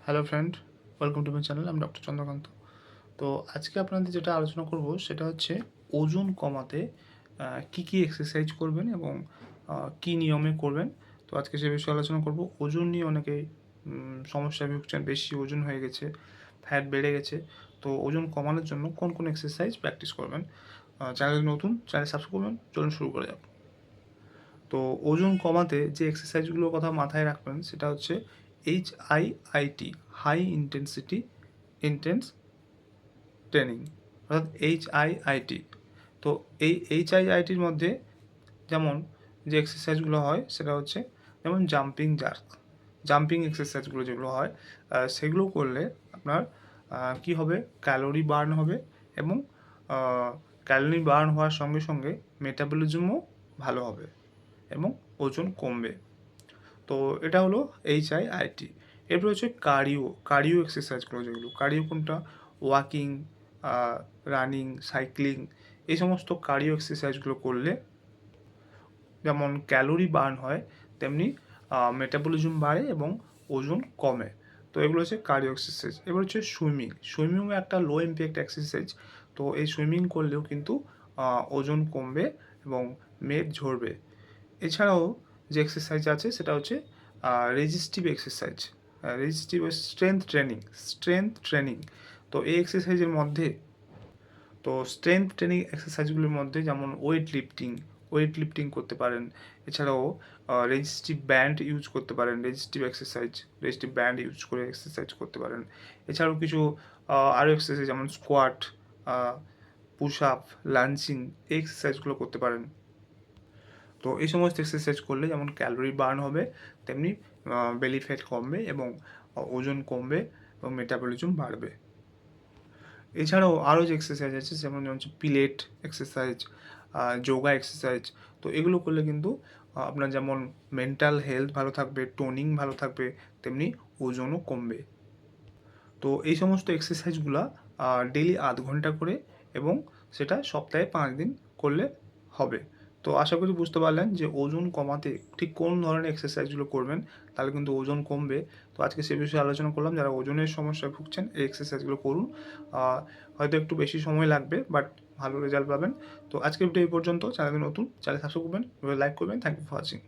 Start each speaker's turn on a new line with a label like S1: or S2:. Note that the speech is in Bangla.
S1: Hello friend, welcome to my channel. আমি ডক্টর চন্দ্রকান্ত। তো আজকে আপনাদের যেটা আলোচনা করব সেটা হচ্ছে ওজন কমাতে কী কী এক্সারসাইজ করবেন এবং কী নিয়মে করবেন। তো আজকে সে বিষয়ে আলোচনা করব। ওজন নিয়ে অনেকেই সমস্যায় ভুগছেন, বেশি ওজন হয়ে গেছে, ফ্যাট বেড়ে গেছে। তো ওজন কমানোর জন্য কোন কোন এক্সারসাইজ প্র্যাকটিস করবেন। চ্যানেল নতুন, চ্যানেল সাবস্ক্রাইব করবেন। চলুন শুরু করে যাব। তো ওজন কমাতে যে এক্সারসাইজগুলোর কথা মাথায় রাখবেন সেটা হচ্ছে HIIT, high intensity intense training, অর্থাৎ HIIT। তো এই HIITর মধ্যে যেমন যে এক্সারসাইজগুলো হয় সেটা হচ্ছে যেমন জাম্পিং এক্সারসাইজগুলো যেগুলো হয় সেগুলো করলে আপনার কী হবে, ক্যালোরি বার্ন হবে এবং ক্যালোরি বার্ন হওয়ার সঙ্গে সঙ্গে মেটাবলিজমও ভালো হবে এবং ওজন কমবে। তো এটা হলো HIIT। এরপর হচ্ছে কার্ডিও এক্সারসাইজগুলো, যেগুলো কার্ডিও কোনটা, ওয়াকিং, রানিং, সাইক্লিং, এই সমস্ত কার্ডিও এক্সারসাইজগুলো করলে যেমন ক্যালোরি বার্ন হয় তেমনি মেটাবলিজম বাড়ে এবং ওজন কমে। তো এগুলো হচ্ছে কার্ডিও এক্সারসাইজ। এবার হচ্ছে সুইমিংও একটা লো ইম্প্যাক্ট এক্সারসাইজ। তো এই সুইমিং করলেও কিন্তু ওজন কমবে এবং মেদ ঝরবে। এছাড়াও যে এক্সারসাইজ আছে সেটা হচ্ছে resistive exercise, resistive strength training. তো এই এক্সারসাইজের মধ্যে, তো স্ট্রেংথ ট্রেনিং এক্সারসাইজগুলির মধ্যে যেমন ওয়েট লিফটিং করতে পারেন। এছাড়াও রেজিস্টিভ ব্যান্ড ইউজ করতে পারেন, রেজিস্টিভ ব্যান্ড ইউজ করে এক্সারসাইজ করতে পারেন। এছাড়াও কিছু আরও এক্সারসাইজ যেমন স্কোয়াট, পুশ আপ, লাঞ্চিং, এই এক্সারসাইজগুলো করতে পারেন। তো এই সমস্ত এক্সারসাইজ করলে যেমন ক্যালোরি বার্ন হবে তেমনি বেলি ফ্যাট কমবে এবং ওজন কমবে এবং মেটাবলিজম বাড়বে। এছাড়াও আরও যে এক্সারসাইজ আছে যেমন হচ্ছে পিলেট এক্সারসাইজ, যোগা এক্সারসাইজ। তো এগুলো করলে কিন্তু আপনার যেমন মেন্টাল হেলথ ভালো থাকবে, টোনিং ভালো থাকবে, তেমনি ওজনও কমবে। তো এই সমস্ত এক্সারসাইজগুলো ডেইলি 0.5 ঘন্টা করে এবং সেটা সপ্তাহে 5 দিন করলে হবে। তো আশা করি বুঝতে পারলেন যে ওজন কমাতে ঠিক কোন ধরনের এক্সারসাইজগুলো করবেন, তাহলে কিন্তু ওজন কমবে। তো আজকে সে বিষয়ে আলোচনা করলাম। যারা ওজনের সমস্যায় ভুগছেন এই এক্সারসাইজগুলো করুন। হয়তো একটু বেশি সময় লাগবে, বাট ভালো রেজাল্ট পাবেন। তো আজকের ভিডিও এই পর্যন্ত। চ্যানেলে নতুন, চ্যানেল সাবস্ক্রাইব করবেন, লাইক করবেন। Thank you for watching.